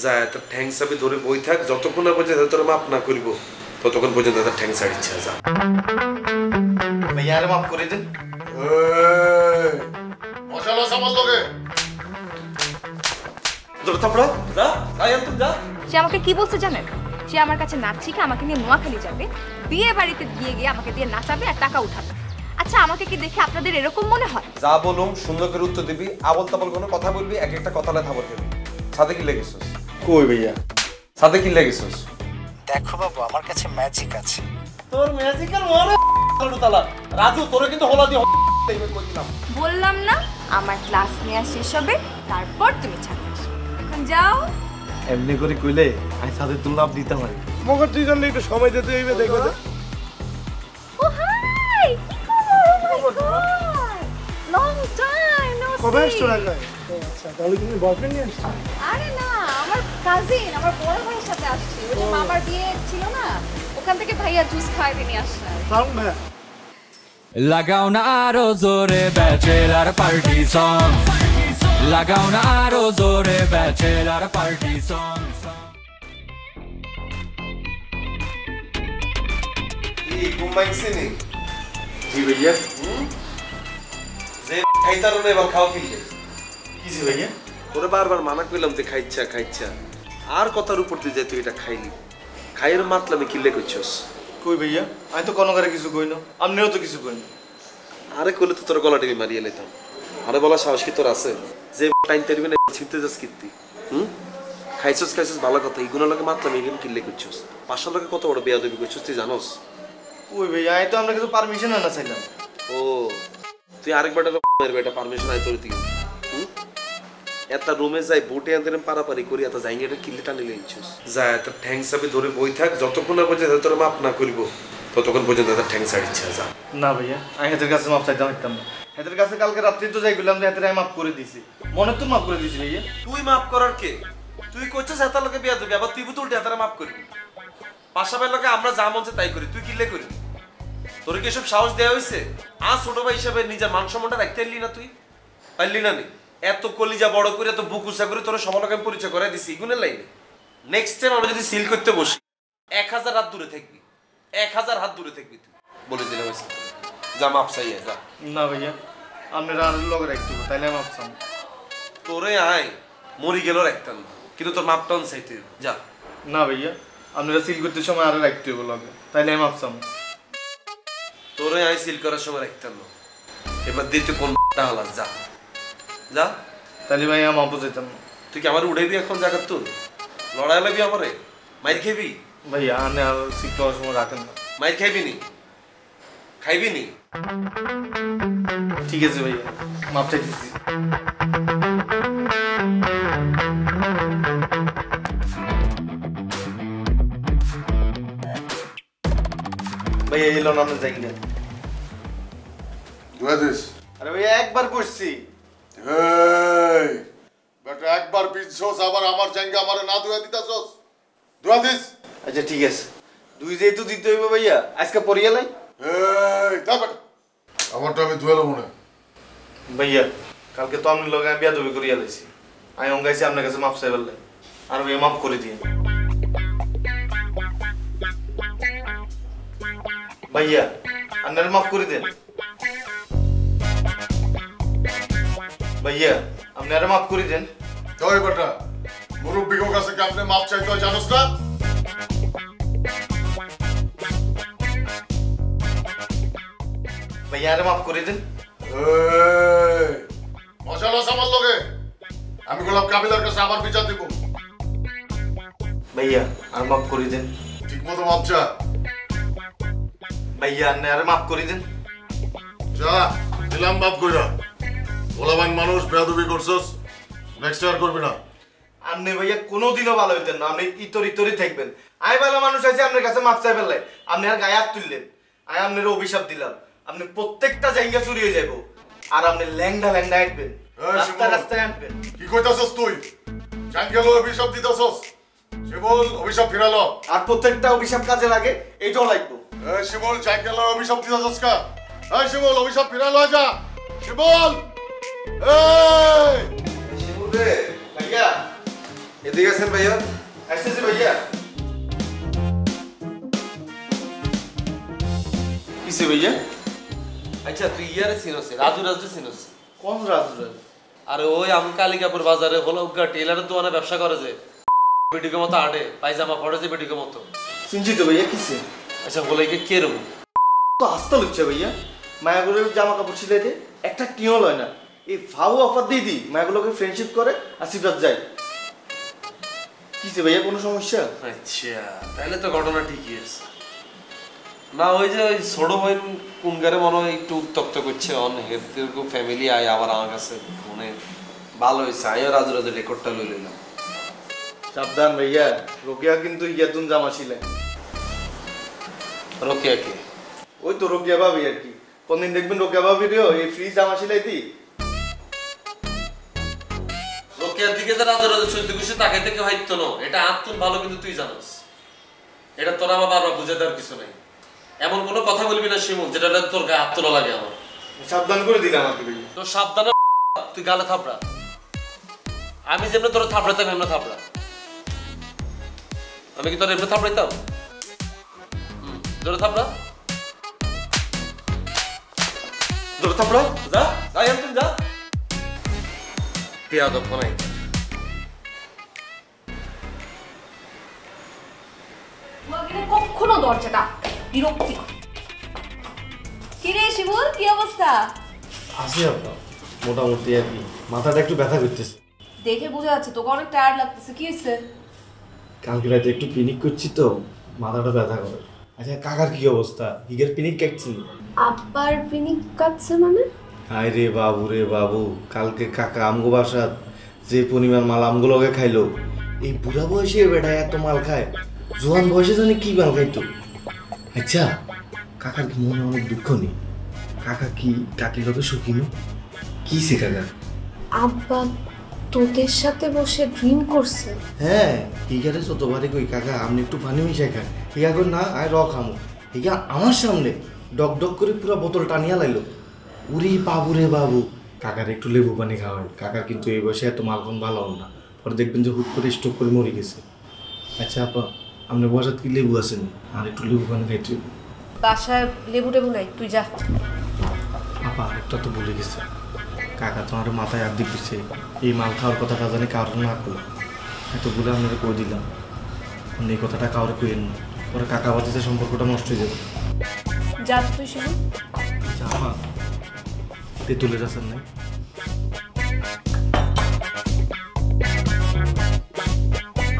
যায় তোর ঠ্যাং চাবি ধরে বই থাক, যতক্ষণ না পর্যন্ত তোর মাপ না করিব ততক্ষণ পর্যন্ত তার ঠ্যাং ছাড়িচ্ছে। যা ভাইয়া আরে মাফ করে দেন। মশালা সামাল লগে তোর থাপড়া যা আয় তুই যা। সে আমাকে কি বলছে জানেন? সে আমার কাছে নাচ শিখে আমাকে নিয়ে নোয়াখালী যাবে, বিয়ে বাড়িতে গিয়ে গিয়ে আমাকে দিয়ে নাচাবে আর টাকা উঠাবে। আচ্ছা আমাকে কি দেখে আপনাদের এরকম মনে হয়? যা বলুম সুন্দর করে উত্তর দিবি, আবল তাবল কোনো কথা বলবি, এক একটা কথালে থাবর দিবি। সাথে কি লেগেছিস? কই ভাইয়া? সাথে কি লেগেছিস? দেখো বাবু, আমার কাছে ম্যাজিক আছে। তোর ম্যাজিকের মনে তালা রাজু তোরে কিন্তু হলা দিয়ে কইলাম। বললাম না আমার ক্লাস নেওয়া শেষ হবে, তারপর তুমি ছাড়বে। এখন যাও। এমনি করে কইলে আমি সাথে তুল লাভ দিতে পারি। মগর তুই জানলে একটু সময় দিতে হইবে, দেখো তো। ও হাই, কি খবর? Long time no see. কবে আসছো ঢাকায়? আচ্ছা, তাহলে তুমি বয়ফ্রেন্ড নিয়ে আসছো? আরে না, আমার কাজিন, আমার বড় ভাইয়ের সাথে আসছে। ওই যে মামার বিয়ে ছিল না, ওখান থেকে ভাইয়া জুস খাইতে নিয়ে আসছে। সাউন্ড ভাই লাগাও না আরো জোরে ব্যাচেলার পার্টি সং, লাগাও না আরো জোরে ব্যাচেলার পার্টি সং। এই ঘুমাইছে নি? জি ভাইয়া। যে খাইতারো না এবার খাও কিনলে। কি জি ভাইয়া? তোরে বারবার মানা কইলাম যে খাইচ্ছা খাইচ্ছা, আর কথার উপর তুই যে তুই এটা খাইলি। খাইয়ের মাতলামি কিনলে করছস। কই ভাইয়া? আমি তো কোনো করে কিছু কই না, আপনিও তো কিছু কই না। আরে কইলে তো তোর গলা টিপে মারিয়ে লেতাম। আরে বলা সাহস কি তোর আছে? যে টাইম তেরবি না ছিনতে যাস কীর্তি। খাইছস খাইছস ভালো কথা, এইগুলো লাগে মাতলামি এগুলো কিনলে করছস। 500 টাকা কত বড় বেয়াদবি করছস তুই জানোস? ওই ভাইয়া আমি তো আমরা কিছু পারমিশন না চাইলাম। ও তুই আরেকবার মারবে, এটা পারমিশন আই তোর দিকে। এত রুমে যাই বুটে আনতে পারাপারি করি, এত যাই এটা কিনলে টানিলে ইচ্ছুস। যায় তোর ঠ্যাং চাবি ধরে বই থাক, যতক্ষণ না পর্যন্ত তোর মাপ না করিব ততক্ষণ পর্যন্ত তার ঠ্যাং ছাড়িচ্ছে। যা না ভাইয়া, আমি হেতের কাছে মাপ চাইতাম একদম না। হেতের কাছে কালকে রাত্রি তো যাই গেলাম যে হেতের আমি মাপ করে দিছি। মনে তো মাপ করে দিছি ভাইয়া। তুই মাপ করার কে? তুই কইছস এত লোকে বিয়া দিবি, আবার তুই বুতুলটা এতটা মাপ করবি। পাশাপাশি লোকে আমরা যা মন চাই তাই করি, তুই কিনলে করি? তোর কি এসব সাহস দেওয়া হয়েছে? ছোট ভাই হিসাবে নিজের মান সম্মানটা রাখতে পারলি না? তুই পারলি না? এত কলিজা বড় করে এত বুক উঁচা করে তোর সমালোকে আমি পরিচয় করে দিছি ইগুনের লাইনে। নেক্সট টাইম আমরা যদি সিল করতে বসি 1000 হাত দূরে থাকবি, 1000 হাত দূরে থাকবি। তুই বলে দিলাম যা মাপ চাইয়া যা। না ভাইয়া, আপনারা আর লগে রাখতে হবে, তাইলে মাপ চান। তোরে আয় মরি গেল রাখতাম না, কিন্তু তোর মাপটাও চাইতে যা। না ভাইয়া, আপনারা সিল করতে সময় আরো রাখতে হবে লগে, তাইলে মাপ চান। তোরে আয় সিল করার সময় রাখতাম না, এবার দিতে কোন হালাস যা যা। তাহলে ভাইয়া মাপও চাইতাম না। তুই কি আমার উড়াইবি এখন জায়গা? তোর লড়াই লাগবি আমারে? মাইর খেবি? ভাইয়া আপনি আর সিল করার সময় রাখেন না। মাইর খাইবি নি? খাইবি নি? ঠিক আছে ভাইয়া, মাপ চাইতেছি। ভাইয়া এলো না, আমরা যাই না। দুয়াদিস আরে ভাইয়া একবার করছি। এই বেটা একবার পিছছস, আবার আমার জায়গা আমারে না দুয়া দিতাছস। দুয়াদিস আচ্ছা ঠিক আছে, দুই যেহেতু দিতে হইব ভাইয়া, আজকে পড়িয়ে লাই। এই দা বেটা আমারটা আমি দুয়ালো মনে। ভাইয়া কালকে তো আপনি লগে বিয়া দবি করিয়া লাইছি, আমি অঙ্গাইছি আপনার কাছে মাপ চাই বললে, আর ভাইয়া মাফ করে দিয়ে। ভাইয়া আপনার মাফ করে দেন। ভাইয়া আপনারা মাফ করে দেন। ওই বেটা মুরব্বির কাছে কেমনে মাপ চাইতে হয় জানোস না? ভাইয়া আরে মাফ করে দেন। এই মশালা সামাল লগে আমি গোলাপ কাবিলার কাছে আবার বিচার দেব। ভাইয়া আর মাফ করে দেন। ঠিকমতো মাপ চা। ভাইয়া আপনি আরে মাফ করে দেন। যা দিলাম মাপ কইরা। গোলাবান মানুষ বেয়াদবি করছস, নেক্সট ইয়ার করবি না। আপনি ভাইয়া কোনোদিনও ভালো হইতেন না, আপনি ইতরি থাকবেন। আমি ভালো মানুষ আছি আপনার কাছে মাপ চাই ফেললে, আপনি আর গায়ে হাত তুললেন। আমি আপনার অভিশাপ দিলাম, আপনি প্রত্যেকটা জায়গা চুরি হয়ে যাবো, আর আপনি ল্যাংডা হাঁটবেন, রাস্তায় হাঁটবেন। কি কইতাছস তুই? জাঙ্গেল অভিশাপ দিতাছস? শিবল অভিশাপ ফিরালো। আর প্রত্যেকটা অভিশাপ কাজে লাগে, এইটাও লাগবো। এই শিবল জাঙ্গেল অভিশাপ দিতাছস কা? এই শিবল অভিশাপ ফিরালো যা। শিবল এই শিবুল রে ভাইয়া এদিকে আছেন ভাইয়া? আসতেছি ভাইয়া। কিসে ভাইয়া? আচ্ছা তুই ইয়ারে চিনস, রাজু রাজু চিনস? কোন রাজু? আরে ওই আমি কালিকাপুর বাজারে হলো টেলারের দোকানে ব্যবসা করে যে বেটিকে মতো আটে পায়জামা পড়ে যে বেটিকে মতো। চিনছি তো ভাইয়া, কিসে? আচ্ছা বলে কে রকম তো আস্তে লুচ্ছে ভাইয়া, মায়াগুলোর জামা কাপড় সিলাইতে একটা টিও লয় না। এই ভাউ অফার দিয়ে দিই, মায়াগুলোকে ফ্রেন্ডশিপ করে আর সিফরাত যায়। কিসে ভাইয়া, কোনো সমস্যা? আচ্ছা তাহলে তো ঘটনা ঠিকই আছে। না ওই যে ওই ছোট বোন কোনগারে মনে হয় একটু উত্তপ্ত করছে অনেক ফ্যামিলি আয় আবার আমার কাছে ফোনে ভালো হয়েছে আমিও রাজু রাজু রেকর্ডটা লই লইলাম। সাবধান ভাইয়া, রোকেয়া কিন্তু ইয়াতুন জামা ছিলেন। রোকেয়া কে? ওই তো রোকেয়া ভাবি আর কি। কোনদিন দেখবেন রোকেয়া ভাবিরও এই ফ্রি জামা সিলাই দিই। রোকেয়ার দিকে যে রাজু রাজু চলতে খুশি তাকে থেকে হয়তো না, এটা আত্মন ভালো কিন্তু তুই জানোস। এটা তোর আমার বারবার বুঝে দেওয়ার কিছু নেই। এমন কোনো কথা বলবি না শিমুল যেটা তোর গায়ে হাত তোলা লাগে আমার। সাবধান করে দিলাম আমাকে ভাইয়া। তো সাবধানে তুই গালে থাপড়া, আমি যেমন তোর থাপড়াতাম এমনি থাপড়া। আমি কি তোর এমনি থাপড়াইতাম? জোরে থাপড়া, জোরে থাপড়া, যা যা এমন যা। পেয়াদব কোনাই কখনো দরজাটা বিরক্তি। কিরে শিমুল, কি অবস্থা? আসি আপনার মোটামুটি আর কি, মাথাটা একটু ব্যথা করতেছে। দেখে বোঝা যাচ্ছে তোকে অনেক টায়ার্ড লাগতেছে। কি হয়েছে? কালকে রাতে একটু পিনিক করছি তো মাথাটা ব্যথা করে। আচ্ছা কাকার কি অবস্থা? হিগের পিনিক কাটছি? আব্বার পিনিক কাটছে মানে? হায় রে বাবু রে বাবু, কালকে কাকা আমগো বাসাত যে পরিমাণ মাল আমগুলোকে খাইলো, এই বুড়া বয়সে বেটা এত মাল খায়, জোয়ান বয়সে জানি কি মাল খাইতো। আচ্ছা কাকার কি মনে অনেক দুঃখ নেই? কাকা কি কাকির লোকে সুখী নো? কি সে কাকা? আব্বা তোদের সাথে বসে ড্রিম করছে? হ্যাঁ, হিগারে যতবারে কই কাকা আপনি একটু পানি মিশাই খান, হিগা কই না আয় র খামো। হিগা আমার সামনে ডক ডক করে পুরো বোতল টানিয়া লাইলো। উরি বাবু রে বাবু, কাকার একটু লেবু পানি খাওয়ায়। কাকার কিন্তু এই বয়সে এত মালকম ভালো না, পরে দেখবেন যে হুট করে স্ট্রোক করে মরে গেছে। আচ্ছা আপা, আপনার বাসাত কি লেবু আছেন? আর একটু লেবু পানি খাইতে। বাসায় লেবু টেবু নাই, তুই যা। আপা একটা তো ভুলে গেছে, কাকা তোমার মাথায় আর দিচ্ছে এই মাল খাওয়ার কথাটা জানি কারোর না করো। এত বলে আপনারা কই দিলাম, এই কথাটা কাউরে কইেন না, পরে কাকা বাতিতে সম্পর্কটা নষ্ট হয়ে যাবে। যা তুই শিমুল। আপা তেঁতুলের আছেন নাই?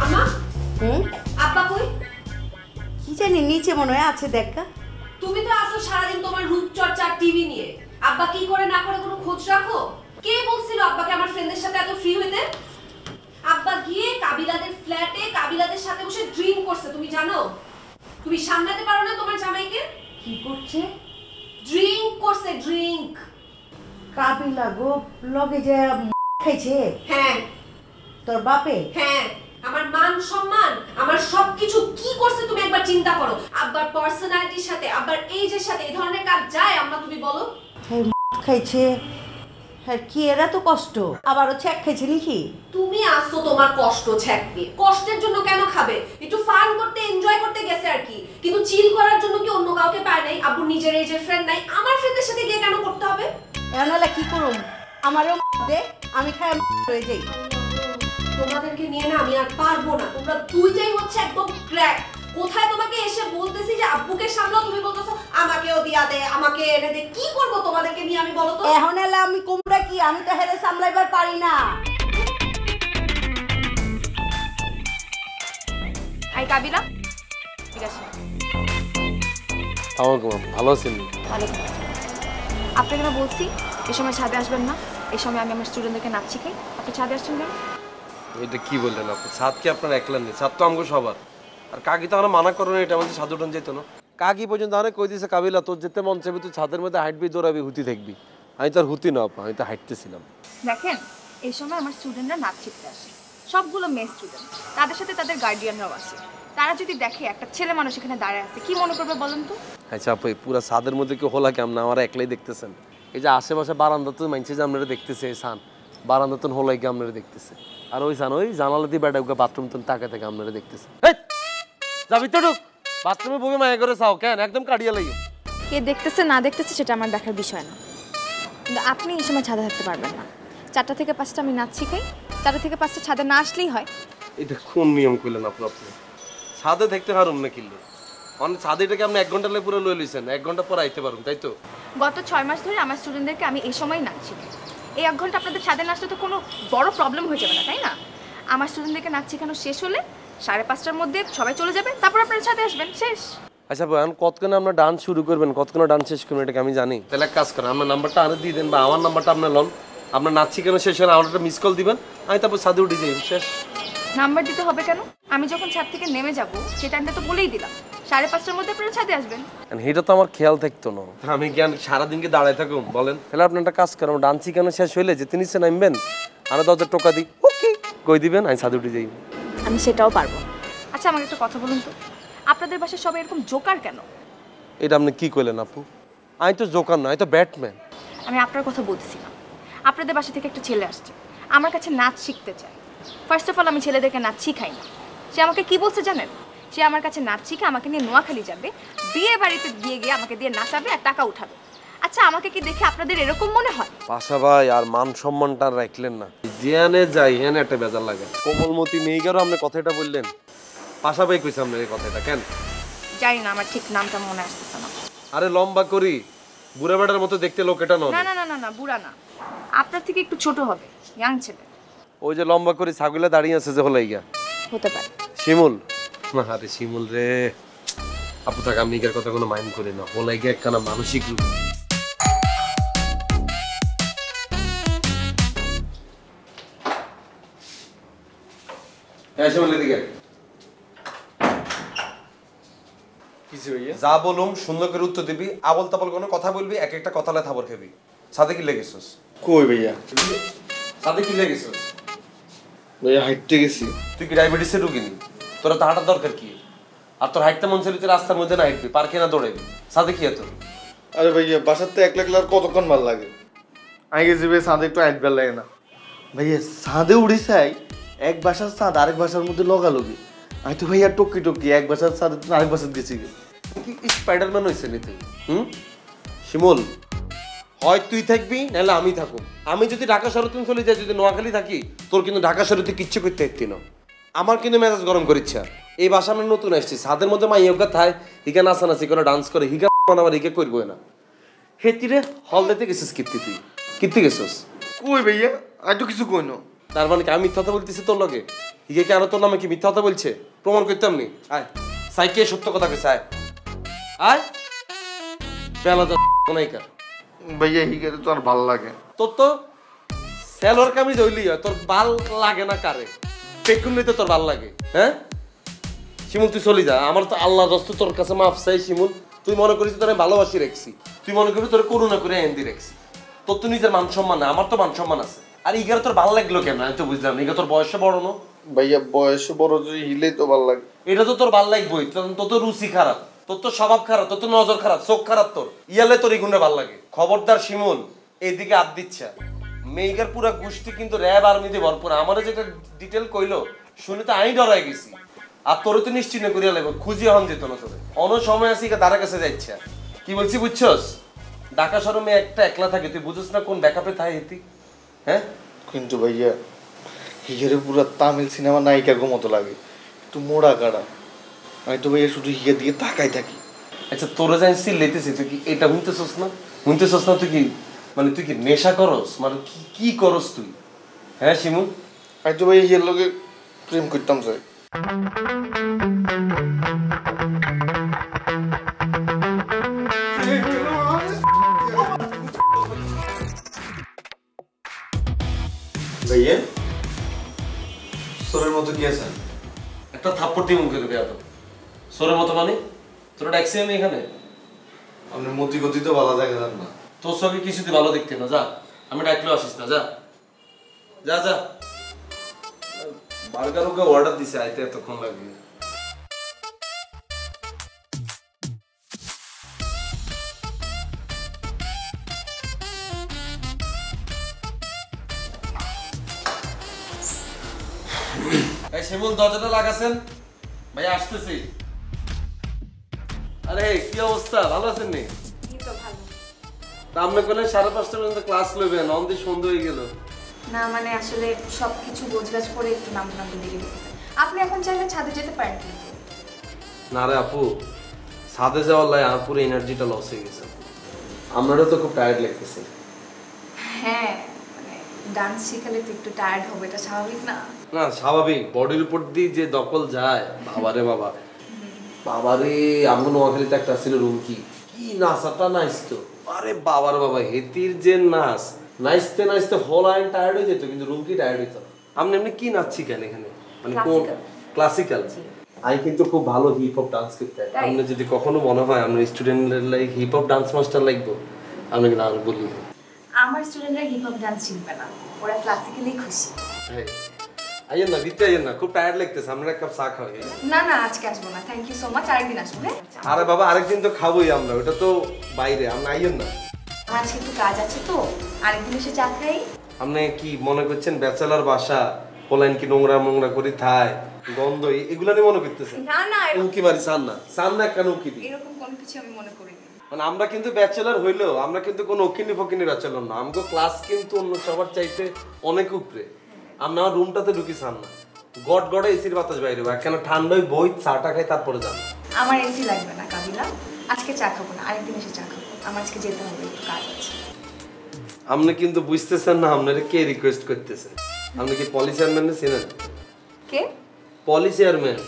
আমা, আব্বা কই? কি জানি নিচে মনে হয় আছে, দেখা। তুমি তো আসো সারাদিন তোমার রূপচর্চা টিভি নিয়ে। আব্বা কি করে না করে কোনো খোঁজ রাখো? কে বলছিল আব্বাকে আমার ফ্রেন্ডদের সাথে এত ফ্রি হইতে? আব্বা গিয়ে কাবিলাদের ফ্ল্যাটে কাবিলাদের সাথে বসে ড্রিঙ্ক করছে, তুমি জানো? তুমি সামলাতে পারো না তোমার জামাইকে? কি করছে? ড্রিঙ্ক করছে, ড্রিঙ্ক। কাবিলা গো লগে যে খাইছে? হ্যাঁ। তোর বাপে? হ্যাঁ। আমার মান সম্মান, আমার সবকিছু কি করছে তুমি একবার চিন্তা করো। আব্বার পার্সোনালিটির সাথে, আব্বার এইজের সাথে এই ধরনের কাজ যায় আমরা? তুমি বলো। খাইছে হ্যাঁ, কি এরা তো কষ্ট, আবারও ছ্যাক খাইছে নাকি? তুমি আসো তোমার কষ্ট ছ্যাকবে, কষ্টের জন্য কেন খাবে? একটু ফান করতে এনজয় করতে গেছে আর কি, কিন্তু চিল করার জন্য কি অন্য কাউকে পায় নাই? আব্বু নিজের এই যে ফ্রেন্ড নাই, আমার ফ্রেন্ডের সাথে গিয়ে কেন করতে হবে? এনালা কি করুম, আমারও দে, আমি খাই হয়ে যাই। তোমাদেরকে নিয়ে না আমি আর পারবো না। তোমরা দুইটাই হচ্ছে একদম ক্র্যাক। কোথায় তোমাকে এসে বলতেছি যে আব্বুকে সামলাও, তুমি বলতেছো আমাকেও দিয়া দে, আমাকে এনে দে। কি করব তোমাদেরকে নিয়ে আমি, বলো তো? এখন এলা আমি কোমরা কি, আমি তো হেরে সামলাইবার পারি না। আই কাবিলা, ঠিক আছে। ভালো আছেন? আপনাকে না বলছি এই সময় ছাদে আসবেন না। এই সময় আমি আমার স্টুডেন্টদেরকে নাচ শিখাই, আপনি ছাদে আসছেন কেন? এটা কি বললেন আপনি? ছাদ কি আপনার একলা নেই? ছাদ তো আমাকে সবার। আর কাকি তো আমরা মানা করো না, এটা আমাদের ছাদ উঠান যেত না। কাকি পর্যন্ত অনেক কই দিয়েছে কাবিলা তোর যেতে মন চাইবে তুই ছাদের মধ্যে হাঁটবি, দৌড়াবি, হুতি থাকবি। আমি তো আর হুতি না আপা, আমি তো হাঁটতেছিলাম। দেখেন এই সময় আমার স্টুডেন্টরা নাচ শিখতে আসে, সবগুলো মেয়ে স্টুডেন্ট, তাদের সাথে তাদের গার্ডিয়ানরাও আসে। তারা যদি দেখে একটা ছেলে মানুষ এখানে দাঁড়ায় আছে, কি মনে করবে বলেন তো? আচ্ছা আপা, পুরো ছাদের মধ্যে কেউ হলা কেমন? আমার একলাই দেখতেছেন? এই যে আশেপাশে বারান্দা তো মানছে যে আপনারা দেখতেছে, এই সান বারান্দা তো হলাই কি আপনারা দেখতেছে? আর ওই জানালা দিয়ে বেটা বাথরুম তো তাকে থেকে আপনারা দেখতেছে যাবি তো ঢুক বাথরুমে বমি মায়া করে চাও কেন একদম কাটিয়ে লাগে কে দেখতেছে না দেখতেছে সেটা আমার দেখার বিষয় না, কিন্তু আপনি এই সময় ছাদে থাকতে পারবেন না। 4টা থেকে 5টা আমি নাচ শিখাই, 4টা থেকে 5টা ছাদে না আসলেই হয়। এটা কোন নিয়ম করলেন আপনি? ছাদে দেখতে পারুন না কিনলে মানে ছাদে এটাকে আপনি 1 ঘন্টা লাগে পুরো লয়ে লইছেন, 1 ঘন্টা পর আইতে পারুন, তাই তো? গত 6 মাস ধরে আমার স্টুডেন্টদেরকে আমি এই সময় নাচ শিখাই। এই 1 ঘন্টা আপনাদের ছাদে নাচলে তো কোনো বড় প্রবলেম হয়ে যাবে না, তাই না? আমার স্টুডেন্টদেরকে নাচ শেখানো শেষ হলে 5:30টার মধ্যে সবাই চলে যাবে, তারপর আপনারা ছাদে আসবেন, শেষ। আচ্ছা ভাই কতক্ষণে আমরা ডান্স শুরু করবেন, কতক্ষণে ডান্স শেষ করবেন এটা আমি জানি। তাহলে এক কাজ করেন আপনার নাম্বারটা আরে দিয়ে দেন বা আমার নাম্বারটা আপনি লন, আপনার নাচ শিখানো শেষ হলে আমার একটা মিস কল দিবেন, আমি তারপর ছাদে উঠে যাই, শেষ। নাম্বার দিতে হবে কেন? আমি যখন ছাদ থেকে নেমে যাব সেই টাইমটা তো বলেই দিলাম, 5:30টার মধ্যে আপনারা ছাদে আসবেন। এটা তো আমার খেয়াল থাকতো না, আমি জ্ঞান সারাদিনকে দাঁড়ায় থাকুন বলেন? তাহলে আপনি একটা কাজ করেন ডান্স শিখানো শেষ হইলে যে তিনি সে নামবেন আর 10,000 টাকা দিই, ওকে কই দিবেন, আমি ছাদে উঠে যাই। আমি সেটাও পারবো। আচ্ছা আমাকে একটা কথা বলুন তো, আপনাদের বাসায় সবাই এরকম জোকার কেন? এটা আপনি কি কইলেন আপু? আমি তো জোকার না, আমি তো ব্যাটম্যান। আমি আপনার কথা বলতেছি না, আপনাদের বাসা থেকে একটা ছেলে আসছে আমার কাছে নাচ শিখতে চায়। ফার্স্ট অফ অল আমি ছেলেদেরকে নাচ শিখাই না। সে আমাকে কি বলছে জানেন? সে আমার কাছে নাচ শিখে আমাকে নিয়ে নোয়াখালী যাবে, বিয়ে বাড়িতে গিয়ে আমাকে দিয়ে নাচাবে আর টাকা উঠাবে। আচ্ছা আমাকে কি দেখে আপনাদের এরকম মনে হয়? পাশা ভাই আর মান সম্মানটা রাখলেন না, জিয়ানে যাই হেন একটা বেজার লাগে। কোমলমতি মেয়েগারও আপনি কথাটা বললেন, পাশা ভাই কইছে আপনার এই কথাটা কেন জানি না, আমার ঠিক নামটা মনে আসতেছে না। আরে লম্বা করি বুড়া বেটার মতো দেখতে লোক এটা নয়। না না না না না, বুড়া না, আপনার থেকে একটু ছোট হবে, ইয়াং ছেলে। ওই যে লম্বা করি ছাগলে দাঁড়িয়ে আছে যে হলাইগা হতে পারে শিমুল। না আরে শিমুল রে আপু থাক, আমি এর কথা কোনো মাইন্ড করি না, হলাইগা একখানা মানসিক রূপ। হ্যাঁ শিমুল এদিকে যা বলুম সুন্দর করে উত্তর দিবি, আবল তাবল কোনো কথা বলবি, এক একটা কথালে থাবর খাবি। সাথে কি লেগেছিস? কই ভাইয়া? সাথে কি লেগেছিস? ভাইয়া হাঁটতে গেছি। তুই কি ডায়াবেটিসের রোগী নি? তোরা তো হাঁটার দরকার কি? আর তোর হাঁটতে মন চাইলে তুই রাস্তার মধ্যে না হাঁটবি, পার্কে না দৌড়াবি। সাথে কি তোর? আরে ভাইয়া বাসার তো একলা একলা আর কতক্ষণ ভালো লাগে? আমি গেছি ভাই ছাদে একটু হাঁটবার লাগে না ভাইয়া। ছাদে উড়ি চাই, এক বাসার ছাদ আরেক বাসার মধ্যে লগালগি। আমি তো ভাইয়া টকি টকি এক বাসার ছাদ আরেক বাসার গেছি। কি স্পাইডারম্যান হইছে নি তুই? শিমুল হয় তুই থাকবি নাহলে আমি থাকুম। আমি যদি ঢাকা শহরে তুমি চলে যাই, যদি নোয়াখালী থাকি, তোর কিন্তু ঢাকা শহরে তুই কিচ্ছু করতে পারতি না। আমার কিন্তু মেজাজ গরম করিচ্ছা। এই বাসা আমরা নতুন আসছি, ছাদের মধ্যে মাইয়োগা থায়, হিগা নাচানাচি করে ডান্স করে, হিগা আমার হিগা করবো না। হেতিরে হল দিতে গেছিস কীর্তি, তুই কীর্তি গেছিস? কই ভাইয়া আমি তো কিছু কই না। তার মানে কি আমি মিথ্যা কথা বলতেছি তোর লগে? হিগে কি আরো তোর নামে কি মিথ্যা কথা বলছে? প্রমাণ করতাম নি। আয় সাইকে সত্য কথা কইছে, আয় আয় বেলা যা নাইকা ভাইয়া হিগারে তো আর ভাল লাগে। তোর তো সেলর কামিজ হইলি হয়, তোর ভাল লাগে না কারে? পেকুন নিতে তোর ভাল লাগে? হ্যাঁ শিমুল তুই চলি যা, আমার তো আল্লাহ দস্ত তোর কাছে মাপ চাই। শিমুল তুই মনে করিস তোর আমি ভালোবাসি রাখছি, তুই মনে করবি তোর করুণা করে এন্দি রাখছি। তোর তো নিজের মান সম্মান না, আমার তো মান সম্মান আছে। আর ইগারে তোর ভালো লাগলো কেন আমি তো বুঝলাম না। ইগা তোর বয়সে বড় না? ভাইয়া বয়সে বড় যদি হিলেই তো ভাল লাগে। এটা তো তোর ভাল লাগবই, তোর তো রুচি খারাপ, তোর তো স্বভাব খারাপ, তোর তো নজর খারাপ, চোখ খারাপ তোর। ইয়ালে তোর এই গুণে ভাল লাগে। খবরদার শিমুল এইদিকে আদ দিচ্ছা। মেয়েগার পুরা গোষ্ঠী কিন্তু র্যাব আর্মিতে ভরপুর। আমার যেটা ডিটেল কইলো শুনে তো আমি ডরাই গেছি। আর তোর তো নিশ্চিন্ত করিয়া লাগবে, খুঁজি হন যেত না তোরে। অন্য সময় আছি তারা কাছে যাচ্ছে। কি বলছি বুঝছস? ঢাকা শহরে মেয়ে একটা একলা থাকে, তুই বুঝছ না কোন ব্যাকআপে থাকে হেতি? হ্যাঁ কিন্তু ভাইয়া হিগারে পুরো তামিল সিনেমা নায়িকার মতো লাগে, একটু মোড়া কাটা। আমি তো ভাইয়া শুধু হিগার দিকে তাকাই থাকি। আচ্ছা তোরা জানি সিলেতেছি, তুই কি এটা শুনতেছস না? শুনতেছস না? তুই কি মানে তুই কি নেশা করস? মানে কি করস তুই? হ্যাঁ শিমুল আমি তো ভাই হিগার লগে প্রেম করতাম চাই। ভাইয়া সোরের মতো কি আছে? একটা থাপ্পড় দিয়ে মুখে দেবে এত সোরের মতো মানে? তোরা ডাকছি আমি এখানে? আপনি মতি গতি তো ভালো দেখা যান না, তোর সঙ্গে কিছুতে ভালো দেখতে না। যা, আমি ডাকলেও আসিস না। যা যা যা। বার্গার ওকে অর্ডার দিছে, আইতে এতক্ষণ লাগবে। বোন দরজাটা লাগাছেন? ভাই আসতেছি। আরে কি অবস্থা, ভালো আছেন নি? এই তো ভালো। তা আপনি বলে 5:30 পর্যন্ত ক্লাস নেবেন, অন্দি সন্ধ্যা হয়ে গেল। না মানে আসলে সবকিছু গোছগাছ করে একটু নামতে দেরি হয়ে গেছে। আপনি এখন চাইলে ছাদে যেতে পারেন কিন্তু। না রে আপু, ছাদে যাওয়ার লাই আমার পুরো এনার্জিটা লস হয়ে গেছে। আমারও তো খুব টায়ার্ড লাগতেছে। হ্যাঁ মানে ডান্স শিখালে তো একটু টায়ার্ড হবে, এটা স্বাভাবিক না? না স্বাভাবিক, বডির উপর দিয়ে যে দখল যায়, বাবারে বাবা। বাবারে আমার নোয়াখালীতে একটা ছিল রুম, কি নাচাটা নাচতো, আরে বাবার বাবা, হেতির যে নাচ, নাচতে নাচতে হলাইন টায়ার্ড হয়ে যেত, কিন্তু রুম কি টায়ার্ড হইতো না। আপনি এমনি কি নাচছি কেন এখানে, মানে কোন ক্লাসিক্যাল? আমি কিন্তু খুব ভালো হিপ হপ ডান্স করতে পারি। আপনি যদি কখনো মনে হয় আমরা স্টুডেন্টদের like hip hop dance master লাগবো, আপনি কিন্তু আমি বলি আমার স্টুডেন্টরা হিপ হপ ডান্স শিখবে না, ওরা ক্লাসিক্যালি খুশি। আইয়েন না, দিতে আইয়েন না, খুব টায়ার্ড লাগতেছে, আমরা এক কাপ চা খাওয়াই। না না আজকে আসবো না, থ্যাংক ইউ সো মাচ, আরেকদিন আসবো। হ্যাঁ আরে বাবা আরেকদিন তো খাবোই আমরা, ওটা তো বাইরে, আমরা আইয়েন না। আমার আজকে একটু কাজ আছে তো, আরেকদিন এসে চা খাই। আপনি কি মনে করছেন ব্যাচেলার বাসা, পোলাইন কি নোংরা মোংরা করে থায়, গন্ধ, এগুলা নিয়ে মনে করতেছেন? না না উকি মারি চান না কেন উকি দিই? এরকম কোনো কিছু আমি মনে করিনি। মানে আমরা কিন্তু ব্যাচেলার হইলেও আমরা কিন্তু কোনো অকিনি ফকিনি ব্যাচেলার না, আমাকে ক্লাস কিন্তু অন্য সবার চাইতে অনেক উপরে। আমরা আমার রুমটাতে ঢুকি চান না, গট গড়ে এসির বাতাস বাইরে, কেন ঠান্ডায় বই চাটা খাই তারপরে যান। আমার এসি লাগবে না কাবিলা, আজকে চা খাবো না, আরেকদিন এসে চা খাবো, আমার আজকে যেতে হবে, একটু কাজ আছে। আপনি কিন্তু বুঝতেছেন না আপনারা কে রিকোয়েস্ট করতেছেন। আপনি কি পলি চেয়ারম্যান চিনেন? কে? পলি চেয়ারম্যান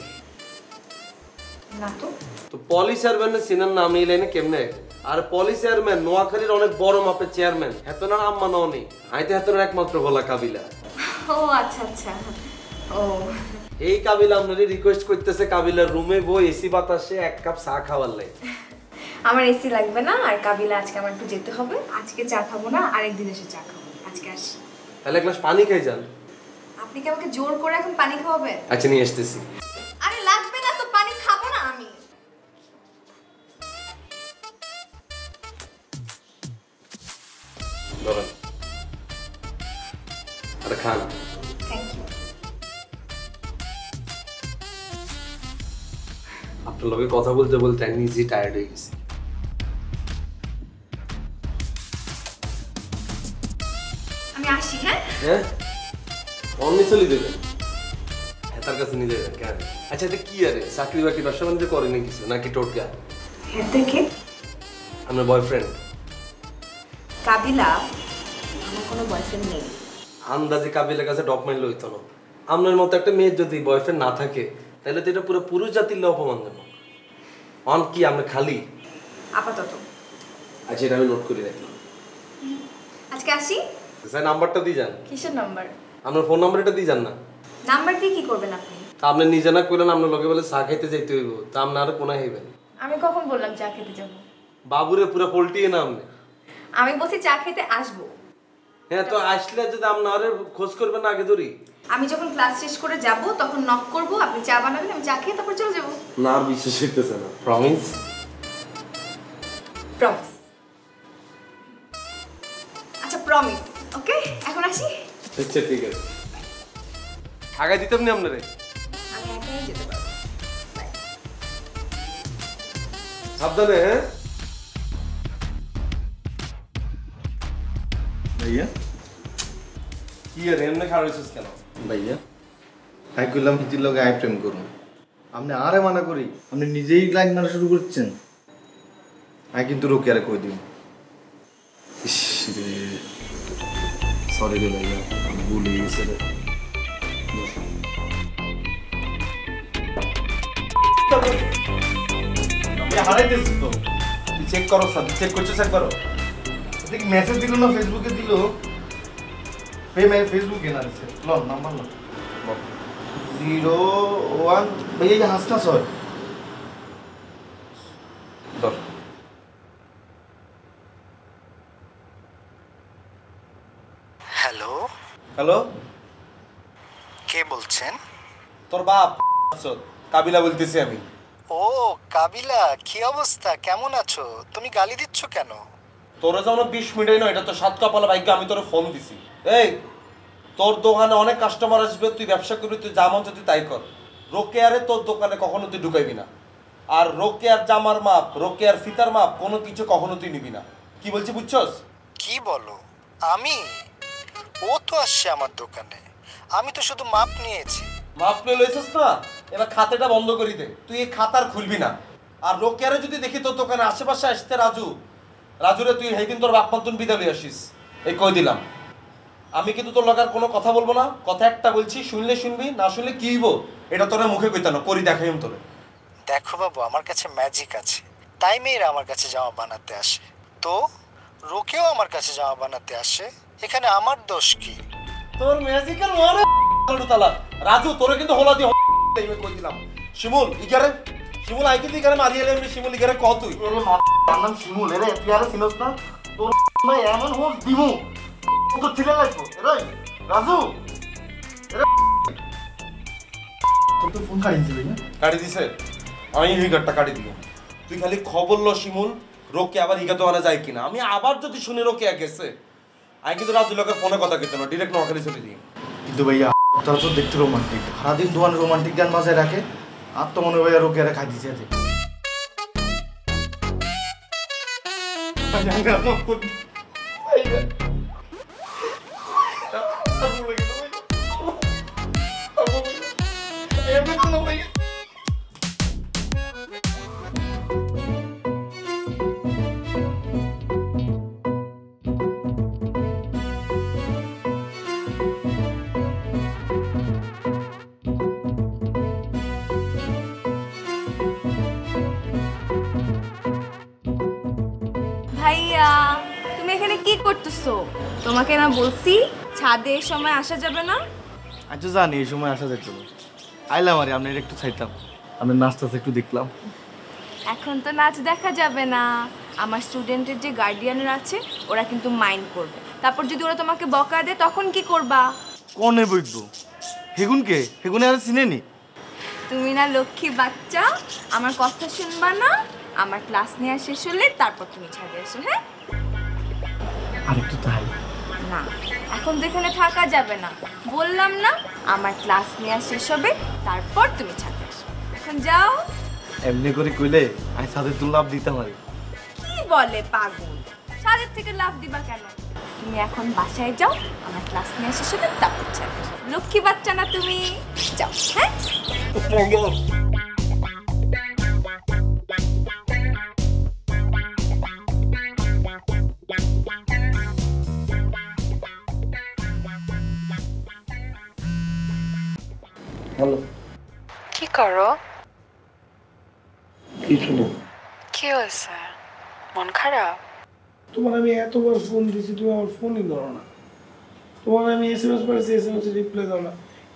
না তো। তো পলি চেয়ারম্যান চিনেন না, আমি এই লাইনে কেমনে? আর পলি চেয়ারম্যান নোয়াখালীর অনেক বড় মাপের চেয়ারম্যান, হেতো না আম্মা ননি, আইতে হেতো না একমাত্র বলা কাবিলা। ও আচ্ছা আচ্ছা, ও এই কাবিলা আপনারে রিকোয়েস্ট করতেছে কাবিলার রুমে বই এসি বাতাসে এক কাপ চা খাওয়ার লাই। আমার এসি লাগবে না, আর কাবিলা আজকে আমার একটু যেতে হবে, আজকে চা খাবো না, আরেকদিন এসে চা খাবো, আজকে আসি। তাহলে এক গ্লাস পানি খাই যান। আপনি কি আমাকে জোর করে এখন পানি খাওয়াবেন? আচ্ছা নিয়ে আসতেছি। আরে লাগবে না তো, পানি খাবো না আমি। ধরেন আরে খান। Thank you. আপনার লগে কথা বলতে বলতে আমি নিজেই টায়ার্ড হয়ে গেছি। আমি আসি। হ্যাঁ হ্যাঁ অন্য চলে দেবেন, হ্যাঁ তার কাছে নিয়ে যাবেন কেন? আচ্ছা এটা কি আরে চাকরি বাকরি ব্যবসা বাণিজ্য করেনি কিছু নাকি টোটকা? হ্যাঁ দেখে আপনার বয়ফ্রেন্ড? কাবিলা আমার কোনো বয়ফ্রেন্ড নেই। আন্দাজে কাবিলার কাছে ডক মাইল হইতো না। আপনার মতো একটা মেয়ের যদি বয়ফ্রেন্ড না থাকে তাহলে তো এটা পুরো পুরুষ জাতির অপমানজনক। অন কি আপনি খালি? আপাতত। আচ্ছা এটা আমি নোট করে রাখলাম। আজকে আসি। স্যার নাম্বারটা দিয়ে যান। কিসের নাম্বার? আপনার ফোন নাম্বারটা দিয়ে যান না। নাম্বার দিয়ে কি করবেন আপনি? তা আপনি নিজে না কইলেন আপনার লোকে বলে চা খাইতে যাইতে হইব, তা আপনি আরো কোনায় হইবেন? আমি কখন বললাম চা খেতে যাব? বাবুরে পুরো পল্টিয়ে না আপনি। আমি বলছি চা খেতে আসবো। হ্যাঁ তো আসলে যদি আপনি আরে খোঁজ করবেন না আগে ধরি। আমি যখন ক্লাস শেষ করে যাব তখন নক করব, আপনি চা বানাবেন, আমি চা খেয়ে তারপর চলে যাব। না আর বিশ্বাস হইতেছে না। প্রমিস? প্রমিস। আচ্ছা প্রমিস। ওকে এখন আসি। আচ্ছা ঠিক আছে। আগে দিতাম না আপনারে। আমি একাই যেতে পারবো। সাবধানে। হ্যাঁ ভাইয়া কি আর এমনি খারাপ হইছিস কেন? ভাইয়া তাই কইলাম হিতির লগে আই প্রেম করুন, আপনি আরে মানা করি, আপনি নিজেই লাইন মারা শুরু করছেন। আমি কিন্তু রোকেয়ারে কই দিই। ইস রে সরি রে ভাইয়া, আমি ভুলে গেছি রে। হারাইতেছিস তো, চেক করো স্যার, চেক করছো চেক করো। দেখি মেসেজ দিল না, ফেসবুকে দিল। ফেসবুকে না দিচ্ছে, লন নাম্বার না 01 ভাইয়া এই হাসনা সর ধর। হ্যালো, হ্যালো কে বলছেন? তোর বাপ কাবিলা বলতেছি আমি। ও কাবিলা, কি অবস্থা, কেমন আছো? তুমি গালি দিচ্ছ কেন? তোরা যখন 20 মিনিটই নয়, এটা তো 7 কপালা ভাগ্য আমি তোরে ফোন দিছি। এই তোর দোকানে অনেক কাস্টমার আসবে, তুই ব্যবসা করবি, তুই যা মন চায় তুই তাই কর। রোকেয়ারে তোর দোকানে কখনো তুই ঢুকাইবি না। আর রোকেয়ার জামার মাপ, রোকেয়ার ফিতার মাপ কোনো কিছু কখনো তুই নিবি না। কি বলছি বুঝছস? কি বলো? আমি? ও তো আসছে আমার দোকানে, আমি তো শুধু মাপ নিয়েছি। মাপ নিয়ে লইছিস না, এবার খাতাটা বন্ধ করি দে, তুই এই খাতার খুলবি না। আর রোকেয়ারে যদি দেখি তোর দোকানে আশেপাশে আসতে রাজুরে তুই সেইদিন তোর বাপ মাতুন বিদায় লই আসিস, এই কই দিলাম। আমি কিন্তু তোর লাগার কোনো কথা বলবো না, কথা একটা বলছি, শুনলে শুনবি, না শুনলে কি হইব এটা তোরা মুখে কইতা না, করি দেখাইম তোরে। দেখো বাবু, আমার কাছে ম্যাজিক আছে, তাই মেয়েরা আমার কাছে জামা বানাতে আসে। তো রোকেও আমার কাছে জামা বানাতে আসে, এখানে আমার দোষ কি? তোর ম্যাজিকের মনে তালা রাজু তোরে কিন্তু হোলা দিয়ে কই দিলাম। শিমুল ইগারে, শিমুল আই কিন্তু ইগারে মারিয়ে এলে, শিমুল ইগারে ক তুই। এরে নাম শিমুল, এরে তুই আর চিনস না? তোর ভাই এমন হোক দিমু তো ছিলে লাগবো। এরে রাজু, এরে তোর তো ফোন কাটি দিবি না? কাটি দিছে, আমি হিগারটা কাটি দিব। তুই খালি খবর ল শিমুল, রোকে আবার ইগা দোকানে যায় কিনা। আমি আবার যদি শুনি রোকে গেছে, আমি কিন্তু রাজু লোকের ফোনে কথা কইতে না, ডিরেক্ট নোয়াখালী চলে দিই। কিন্তু ভাইয়া তোরা তো দেখতে রোমান্টিক, সারাদিন দোকানে রোমান্টিক গান বাজায় রাখে, আর তো মনে হয় রোকে খাই দিছে। ভাইয়া তুমি এখানে কি করতেছো? তোমাকে না বলছি ছাদে এই সময় আসা যাবে না। আচ্ছা জানি এই সময় আসা যেত না, আইলাম আরে আপনার একটু চাইতাম, আপনার নাচটা একটু দেখলাম। এখন তো নাচ দেখা যাবে না, আমার স্টুডেন্টের যে গার্ডিয়ানরা আছে ওরা কিন্তু মাইন্ড করবে। তারপর যদি ওরা তোমাকে বকা দেয় তখন কি করবা? কনে বইবো? হেগুনকে? হেগুনে আর চিনেনি? তুমি না লক্ষ্মী বাচ্চা, আমার কথা শুনবা না? আমার ক্লাস নেওয়া শেষ হলে তারপর তুমি ছাদে এসো। হ্যাঁ আরেকটু তাই না, এখন তো এখানে থাকা যাবে না, বললাম না আমার ক্লাস নেওয়া শেষ হবে তারপর তুমি ছাদে এসো। এখন যাও। এমনি করে কইলে আমি সাথে তো লাভ দিতে পারি। কি বলে পাগল, ছাদের থেকে লাভ দিবা কেন? তুমি এখন বাসায় যাও, আমার ক্লাস নেওয়া শেষ হবে তারপর ছাদে এসো। লক্ষ্মী বাচ্চা না তুমি, যাও। হ্যাঁ হ্যালো, কি করো? কিছু না। কি হয়েছে? মন খারাপ? তোমার আমি এতবার ফোন দিছি, তুমি আমার ফোনই ধরো না। তোমার আমি এসএমএস পাঠাচ্ছি, এসএমএস রিপ্লাই দাও না।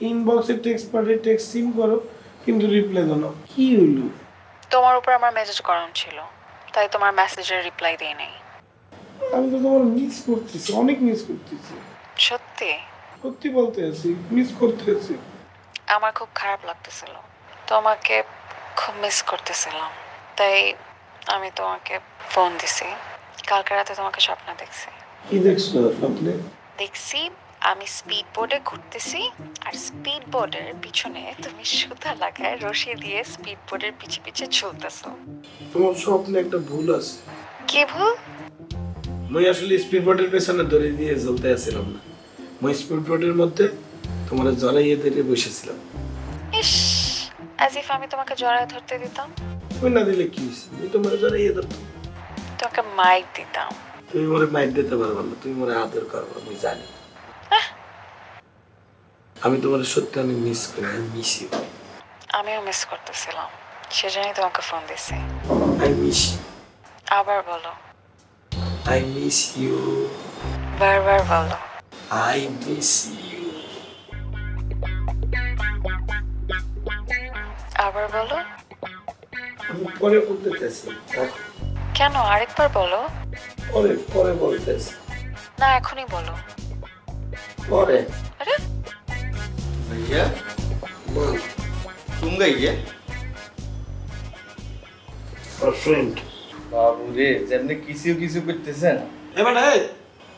ইনবক্সে টেক্সট পাঠিয়ে টেক্সট সিম করো, কিন্তু রিপ্লাই দাও না। কি হইলো? তোমার উপর আমার মেসেজ গরম ছিল, তাই তোমার মেসেজের রিপ্লাই দিই নাই। আমি তো তোমার মিস করতেছি, অনেক মিস করতেছি। সত্যি? সত্যি বলতে আছি, মিস করতে আছি। আমার খুব খারাপ লাগতেছিল, তোমাকে খুব মিস করতেছিলাম, তাই আমি তোমাকে ফোন দিছি। কালকে রাতে তোমাকে স্বপ্ন দেখছি। কি দেখছো স্বপ্নে? দেখছি আমি স্পিড বোর্ডে ঘুরতেছি, আর স্পিড বোর্ডের পিছনে তুমি সুতা লাগায় রশি দিয়ে স্পিড বোর্ডের পিছে পিছে ঝুলতেছো। তোমার স্বপ্নে একটা ভুল আছে। কি ভুল? মই আসলে স্পিড বোর্ডের পেছনে ধরে দিয়ে চলতে আসছিলাম না, মই স্পিড বোর্ডের মধ্যে তোমার জড়াইয়ে ধরে বসেছিলাম। ইস, as if আমি তোমাকে জড়ায় ধরতে দিতাম। ওই না দিলে কি হয়েছে, আমি তোমার জড়াইয়ে ধরতাম। তোমাকে মাইক দিতাম। তুমি মোরে মাইক দিতে পারবা না, তুমি মোরে আদর করবা, আমি জানি। আমি তোমার সত্যি অনেক মিস করি, আমি মিস ইউ। আমিও মিস করতেছিলাম, সেজন্যই তোমাকে ফোন দিছি। I miss you. আবার বলো। I miss you. বারবার বলো। I miss you. আবার বলো। আমি পরে বলতে চাইছি। কেন? আরেকবার বলো। পরে পরে বলতেছি। না, এখনই বলো। পরে। আরে भैया बोल, तुम गई है और फ्रेंड बाबू रे जमने किसी किसी করতেছেন এ বেটা, এই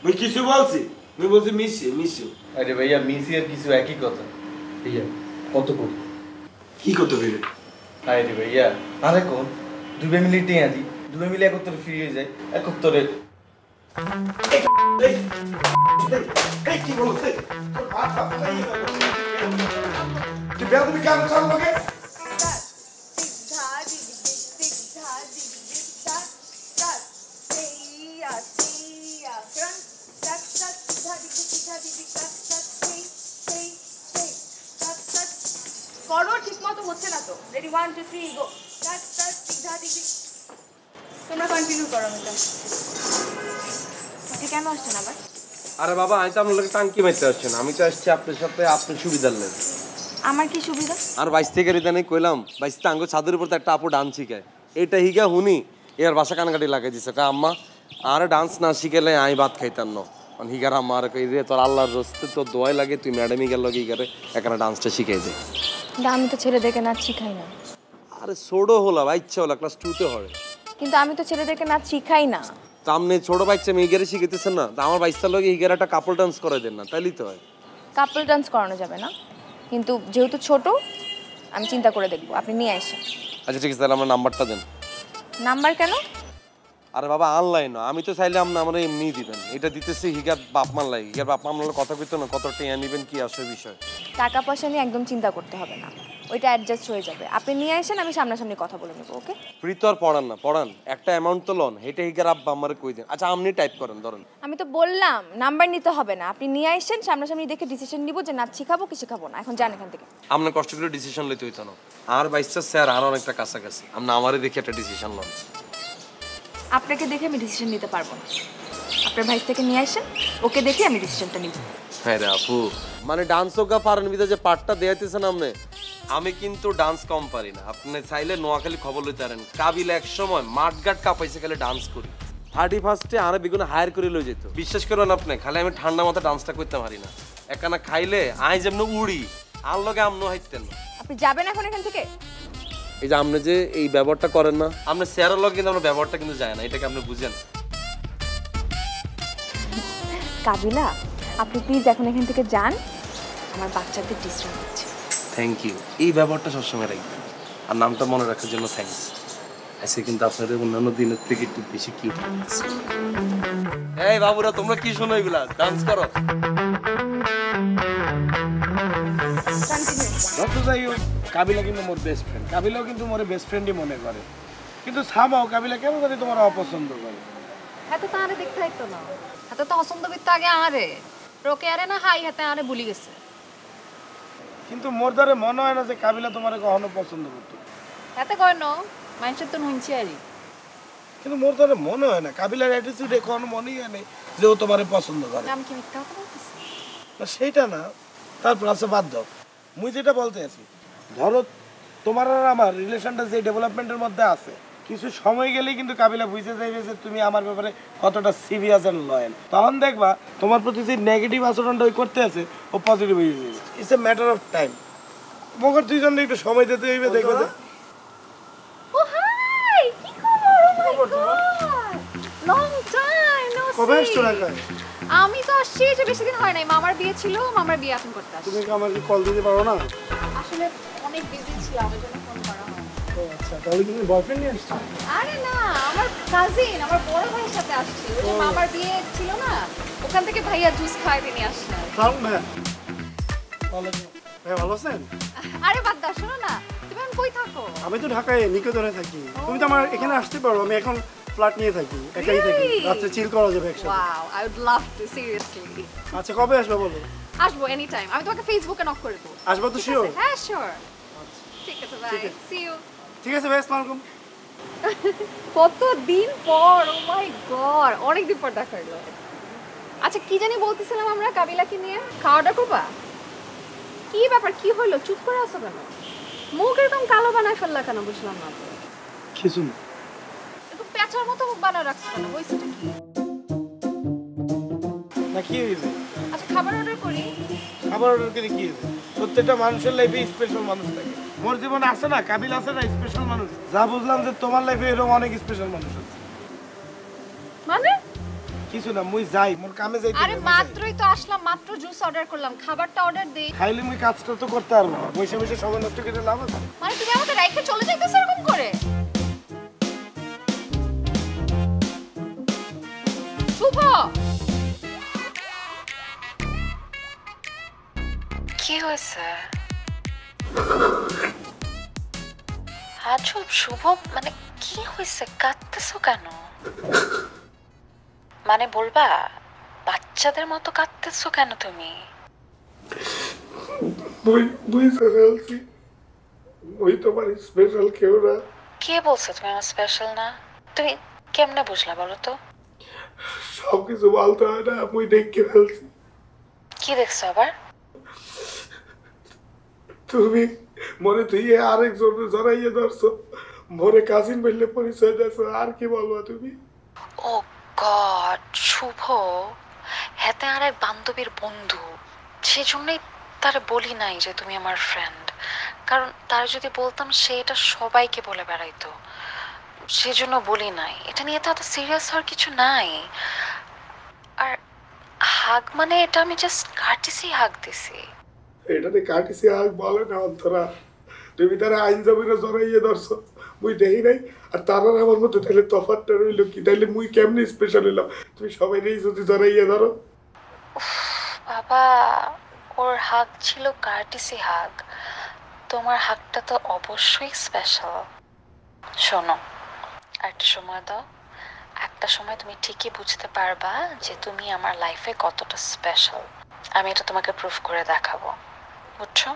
মই কিছু বলছি? আমি বলছি মিস ইউ। আরে ভাইয়া মিসি আর কিছু একই কথা। ভাইয়া কত কোন কি কত বেড়ে? আরে ভাইয়া আরে কোন 2 মিনিট টিয়া দি 2 মিনিট একত্রে ফ্রি হয়ে যায় একত্রে। এই কি বলছিস? তোর মাথা ফাটাই গেল। তুই বেয়াদবি কেন চাল লোকে? ফরওয়ার্ড ঠিকমতো হচ্ছে না তো। রেডি 1 2 3 গো। তোমরা কন্টিনিউ করো এটা। আপনি কেন আসছেন আবার? আরে বাবা আমি তো আপনার লোকে টাঙ্কি মারতে আসছেন, আমি তো আসছি আপনার সাথে আপনার সুবিধার লেগে। আমার কি সুবিধা? আর 22 থেকে রিদানে কইলাম 22 তে আঙ্গো ছাদের উপর তো একটা আপু ডান্স শিখায়, এইটা হিগা হুনি এর ভাষা কানকাটি লাগাই দিছে কা আম্মা আর ডান্স না শিখালে আমি ভাত খাইতাম না। মানে হিগার আম্মা আর কই রে তোর আল্লাহর রস্তে তো দোয়াই লাগে তুই ম্যাডামই গেল কি করে এখানে ডান্সটা শিখাই দে। আমি তো ছেলেদেরকে নাচ শিখাই না। আরে ছোড়ো হলো ইচ্ছা হলো ক্লাস 2 তে হয়। কিন্তু আমি তো ছেলেদেরকে নাচ শিখাই না। তো আপনি ছোট বাচ্চা মেয়ে হিগারে শিখাইতেছেন না, তো আমার 22 লগে হিগারে একটা কাপল ডান্স করে দেন না, তাইলেই তো হয়। কাপল ডান্স করানো যাবে না, কিন্তু যেহেতু ছোট আমি চিন্তা করে দেখবো, আপনি নিয়ে আসেন। আচ্ছা ঠিক আছে তাহলে আমার নাম্বারটা দেন। নাম্বার কেন? আরে বাবা অনলাইন না, আমি তো চাইলে আপনি আমরা এমনিই দিবেন, এটা দিতেছি হিগার বাপ মার লাগে, হিগার বাপ মার কথা কইতো না কত টেয়া নেবেন কি আসে বিষয়। টাকা পয়সা নিয়ে একদম চিন্তা করতে হবে না, ওইটা অ্যাডজাস্ট হয়ে যাবে। আপনি নিয়ে আসেন, আমি সামনাসামনি কথা বলে নেবো। ওকে? ফ্রি তো আর পড়ান না, পড়ান একটা অ্যামাউন্ট তো লন, এটা হিগার আব্বা আমারে কই দেন। আচ্ছা আপনি টাইপ করেন ধরেন। আমি তো বললাম নাম্বার নিতে হবে না, আপনি নিয়ে আসেন, সামনাসামনি দেখে ডিসিশন নিব যে নাচ শিখাবো কি শিখাবো না। এখন যান এখান থেকে। আপনার কষ্ট করে ডিসিশন লইতে হইতো না, আর 22 স্যার আর অনেকটা কাছাকাছি, আপনি আমারে দেখে একটা ডিসিশন লন। আপনাকে দেখে আমি ডিসিশন নিতে পারবো না, আপনার ভাই থেকে নিয়ে আসেন, ওকে দেখে আমি ডিসিশনটা নিব। হ্যাঁ রে আপু, মানে ডান্সও কা পারেন বিদা যে পার্টটা দেয়াইতেছেন আপনি, আমি কিন্তু ডান্স কম পারি না। আপনি চাইলে নোয়াখালী খবর লইতে পারেন, কাবিলা এক সময় মাঠঘাট কাঁপাইছে খালি ডান্স করি। 31-এ আরে বেগুনে হায়ার করে লই যেত, বিশ্বাস করবেন আপনি, খালি আমি ঠান্ডা মাথা ডান্সটা করতে পারি না। একখানা খাইলে আই যেমন উড়ি আর লগে আমনো হাইতেন না। আপনি যাবেন এখন এখান থেকে? এই যে আপনি যে এই ব্যবহারটা করেন না, আপনি স্যারের লগে কিন্তু আপনার ব্যবহারটা কিন্তু যায় না, এটাকে আপনি বুঝেন। কাবিলা আপনি প্লিজ এখন এখান থেকে যান, আমার বাচ্চাদের ডিস্টার্ব হচ্ছে। থ্যাংক ইউ, এই ব্যবহারটা সবসময় রাখবেন, আর নামটা মনে রাখার জন্য থ্যাঙ্কস। আজকে কিন্তু আপনাদের অন্যান্য দিনের থেকে একটু বেশি কিউট লাগতেছে। এই বাবুরা তোমরা কি শোনো এগুলা, ডান্স করো। কাবিলা কিন্তু মোর বেস্ট ফ্রেন্ড, কাবিলাও কিন্তু মোর বেস্ট ফ্রেন্ডই মনে করে, কিন্তু সামাও কাবিলা কেন জানি তোমার অপছন্দ করে। এত তো আরে দেখতে হইতো না, এত তো অসন্দ করতে আগে আরে রোকে আরে না হাই হাতে আরে ভুলি গেছে। কিন্তু মোর দ্বারে মনে হয় না যে কাবিলা তোমার কখনো পছন্দ করতো। এত কয় ন মানুষের তো নুনছি আরি, কিন্তু মোর দ্বারে মনে হয় না, কাবিলার অ্যাটিটিউড কখনো মনেই হয় নাই যে ও তোমারে পছন্দ করে। আমি কি মিথ্যা কথা বলতেছি? না সেইটা না, তারপর আছে বাদ দাও, মুই যেটা বলতে আছি, ধরো তোমার আর আমার রিলেশনটা যে ডেভেলপমেন্টের মধ্যে আছে, কিছু সময় গেলেই কিন্তু কাবিলা বুঝতে চাইবে যে তুমি আমার ব্যাপারে কতটা সিরিয়াস অ্যান্ড লয়াল। তখন দেখবা তোমার প্রতি যে নেগেটিভ আচরণটা ওই করতে আছে ও পজিটিভ হয়ে যাবে। It's a matter of time. মগর দুইজনে একটু সময় দিতে হইবে, দেখবে যে ও হাই কি খবর? Oh my god, long time no see. কবে আসছো ঢাকা? আমি তো আসছি যে বেশি দিন হয় নাই, মামার বিয়ে ছিল, মামার বিয়ে এখন করতে আসছি। তুমি কি আমাকে কল দিতে পারো না? আসলে অনেক বিজি ছিলাম, ওই জন্য ফোন করা হয়। ও আচ্ছা, তাহলে তুমি বয়ফ্রেন্ড নিয়ে আসছো? আরে না, আমার কাজিন, আমার বড় ভাইয়ের সাথে আসছি, ওই যে মামার বিয়ে ছিল না, ওখান থেকে ভাইয়া জুস খাইতে নিয়ে আসলাম। সাউন্ড ভাই ভালো আছেন? আরে বাদ দাও, শোনো না, তুমি এখন কই থাকো? আমি তো ঢাকায় নিকেতনে থাকি, তুমি তো আমার এখানে আসতে পারো, আমি এখন ফ্ল্যাট নিয়ে থাকি, একাই থাকি, রাত্রে চিল করা যাবে একসাথে। Wow, I would love to, seriously. আচ্ছা কবে আসবে বলো? আসবো এনি টাইম, আমি তোমাকে ফেসবুকে নক করে দেবো। আসবো তো শিওর? হ্যাঁ শিওর। ঠিক আছে, বাই, সি ইউ। ঠিক আছে ভাই, আসসালামু আলাইকুম। কতদিন পর, ও মাই গড, অনেকদিন পর দেখা হলো। আচ্ছা কি জানি বলতেছিলাম আমরা কাবিলাকে নিয়ে, খাওয়া দাওয়া করবা? কি ব্যাপার, কি হলো, চুপ করে আছো কেন? মুখ এরকম কালো বানায় ফেললা কেন, বুঝলাম না। কিছু না, একটু পেঁচার মতো মুখ বানায় রাখছো কেন, হয়েছেটা কি? না কি হয়েছে? আচ্ছা খাবার অর্ডার করি। খাবার অর্ডার করে কি হয়েছে? প্রত্যেকটা মানুষের লাইফে স্পেশাল মানুষ থাকে। মোর জীবনে আছে না, কাবিল আছে না স্পেশাল মানুষ, যা বুঝলাম যে তোমার লাইফে এরকম অনেক স্পেশাল মানুষ আছে। মানে কি কিছু না মুই যাই মোর কামে যাই। আরে মাত্রই তো আসলাম, মাত্র জুস অর্ডার করলাম, খাবারটা অর্ডার দেই। খাইলে মুই কাজটা তো করতে পারবো না, বসে বসে সময় নষ্ট করে লাভ আছে? মানে তুমি আমাকে রাইখে চলে যাইতেছো এরকম করে? শুভ, কি হয়েছে? আজব শুভ, মানে কি হয়েছে? কাঁদতেছো কেন? মানে বলবা, বাচ্চাদের মতো কাঁদতেছো কেন তুমি? তোমার স্পেশাল কেউ না। কে বলছো তুমি আমার স্পেশাল না? তুমি কেমনে বুঝলা বলো তো? সবকিছু বলতে হয় না, মুই দেখে ফেলছি। কি দেখছো আবার? তুমি মনে তুই আরেকজন জড়াইয়ে ধরছো, মনে কাজিন বললে পরিচয় দিয়েছো, আর কি বলবো তুমি? ও গড, শুভ হেতে আর এক বান্ধবীর বন্ধু, সেজন্যই তার বলি নাই যে তুমি আমার ফ্রেন্ড। কারণ তার যদি বলতাম সে এটা সবাইকে বলে বেড়াইতো, সেজন্য বলি নাই। এটা নিয়ে তো এত সিরিয়াস হওয়ার কিছু নাই। আর হাগ মানে এটা আমি জাস্ট কার্টিসি হাগ দিছি। এটাতে কাটিসি হাগ বলে না অন্তরা, তুমি তারা আইনজীবীরা জড়াইয়ে ধরছো, মুই দেখি নাই। আর তারা আমার মতো তাহলে তফাৎটা রইল কি? তাইলে মুই কেমনি স্পেশাল হইলাম? তুমি সবাই যদি জড়াইয়ে ধরো। বাবা, ওর হাগ ছিল কার্টিসি হাগ, তোমার হাগটা তো অবশ্যই স্পেশাল। শোনো, একটা সময় দাও, একটা সময় তুমি ঠিকই বুঝতে পারবা যে তুমি আমার লাইফে কতটা স্পেশাল। আমি এটা তোমাকে প্রুফ করে দেখাবো, বুঝছো?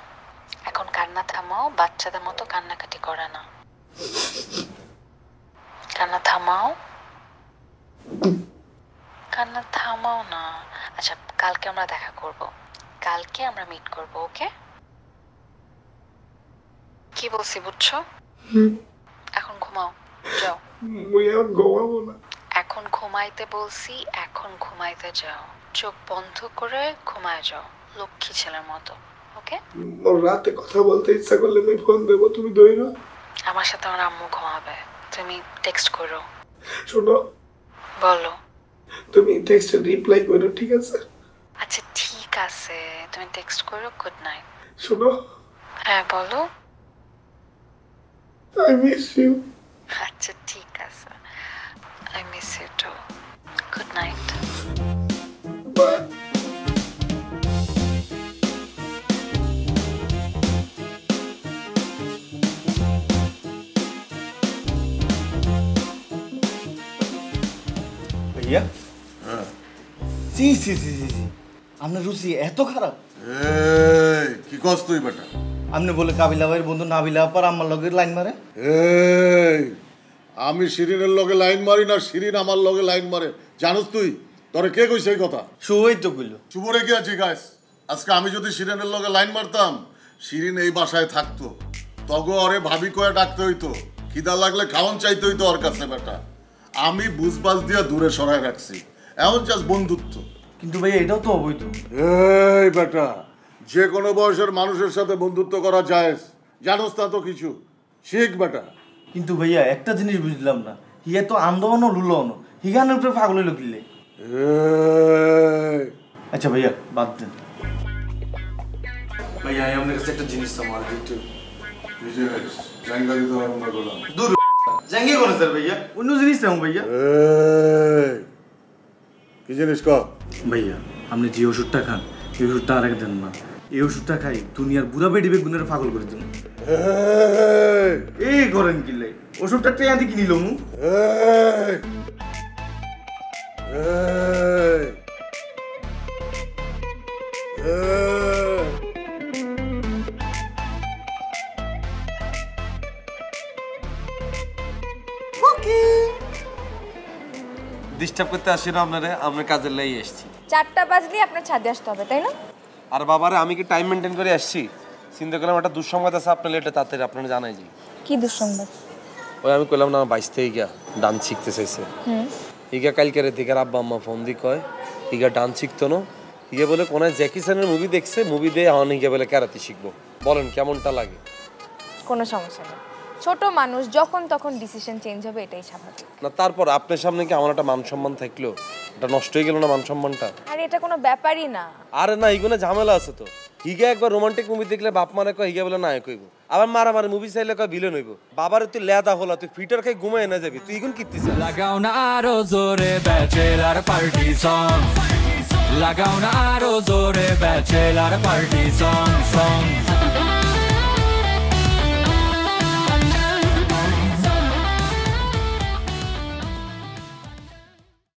এখন কান্না থামাও, বাচ্চাদের মতো কান্নাকাটি করে না। কান্না থামাও, কান্না থামাও না। আচ্ছা, কালকে আমরা দেখা করব, কালকে আমরা মিট করব, ওকে? কি বলছি বুঝছো? এখন ঘুমাও, যাও। মুই এখন ঘুমাবো না। এখন ঘুমাইতে বলছি, এখন ঘুমাইতে যাও। চোখ বন্ধ করে ঘুমায় যাও, লক্ষ্মী ছেলের মতো, ওকে? মোর রাতে কথা বলতে ইচ্ছা করলে আমি ফোন দেবো, তুমি ধরো। আমার সাথে আমার আম্মু ঘুমাবে, তুমি টেক্সট করো। শোনো, বলো। তুমি টেক্সটে রিপ্লাই করো, ঠিক আছে? আচ্ছা ঠিক আছে, তুমি টেক্সট করো। Good night. শোনো। হ্যাঁ বলো। I miss you. আচ্ছা ঠিক আছে, I miss you too. Good night. Bye. ভাইয়া, জি জি জি জি জি, আপনার রুচি এত খারাপ? কি কস তুই বেটা? আপনি বলে কাবিলা ভাইয়ের বন্ধু নাবিলা আপার আমার লগে লাইন মারে? আমি শিরিনের লগে লাইন মারি না, শিরিন আমার লগে লাইন মারে, জানোস তুই? তোরে কে কইছে এই কথা? শুভই তো কইল। শুভরে কি আছে গাইস? আজকে আমি যদি শিরিনের লগে লাইন মারতাম, শিরিন এই বাসায় থাকতো, তগো ওরে ভাবি কয়ে ডাকতে হইতো, খিদা লাগলে খাওয়ান চাইতে হইতো ওর কাছে বেটা। আমি বুঝবাজ দিয়া দূরে সরাই রাখছি, এমন চাস বন্ধুত্ব। কিন্তু ভাই এটাও তো অবৈধ। এই বেটা, যে কোনো বয়সের মানুষের সাথে বন্ধুত্ব করা যায়, জানোস না তো কিছু, শিখ বেটা। কিন্তু ভাইয়া একটা জিনিস বুঝলাম না, হিয়া তো আন্দোলন লুলন, হিগানের উপরে পাগল হইল কিনলে। আচ্ছা ভাইয়া বাদ দেন। ভাইয়া আপনার কাছে একটা জিনিস আমার দিতে জাঙ্গা দিতে পারবো না গোলাম। দূর জাঙ্গি করে স্যার ভাইয়া, অন্য জিনিস চাও ভাইয়া। কি জিনিস কর ভাইয়া? আপনি যে ওষুধটা খান, এই ওষুধটা আর এক দেন না। এই ওষুধটা খাই দুনিয়ার বুড়া বেডিবে গুণের পাগল করে দিন। এই করেন কিনলে ওষুধটা ট্রেন থেকে কিনিল মু। ডিস্টার্ব করতে আসি না আপনারে, আপনার কাজের লাই এসেছি। 4টা বাজলেই আপনার ছাদে আসতে হবে, তাই না? আর বাবারে আমি কি টাইম মেনটেন করে আসছি? চিন্তা করলাম একটা দুঃসংবাদ আছে, আপনার লেটে তাড়াতাড়ি আপনারা জানাই যাই। কি দুঃসংবাদ? ওই আমি কইলাম না আমার 22 থেকে গিয়া ডান্স শিখতে চাইছে। ইগা কালকে রাতে থেকে আব্বা আম্মা ফোন দি কয় ইগা ডান্স শিখতো না, ইগা বলে কোন জ্যাকি চ্যানের মুভি দেখছে, মুভি দিয়ে এখন ইগা বলে ক্যারাতে শিখবো। বলেন কেমনটা লাগে? কোনো সমস্যা নেই, ছোট মানুষ যখন তখন ডিসিশন চেঞ্জ হবে, এটাই স্বাভাবিক। না তারপর আপনার সামনে কি আমার একটা মান সম্মান থাকলো, এটা নষ্ট হয়ে গেল না মান সম্মানটা? আরে এটা কোনো ব্যাপারই না। আরে না, এইগুলো ঝামেলা আছে তো। হিগা একবার রোমান্টিক মুভি দেখলে বাপ মারে কয় হিগা বলে নায়ক হইব, আবার মারামারি মুভি চাইলে কয় ভিলেন হইব। বাবার তুই লেদা হলা, তুই ফিটার খাই ঘুমায় না যাবি, তুই এখন কিত্তিস? লাগাও না আরো জোরে ব্যাচেলার পার্টি সং, লাগাও না আরো জোরে ব্যাচেলার পার্টি সং সং।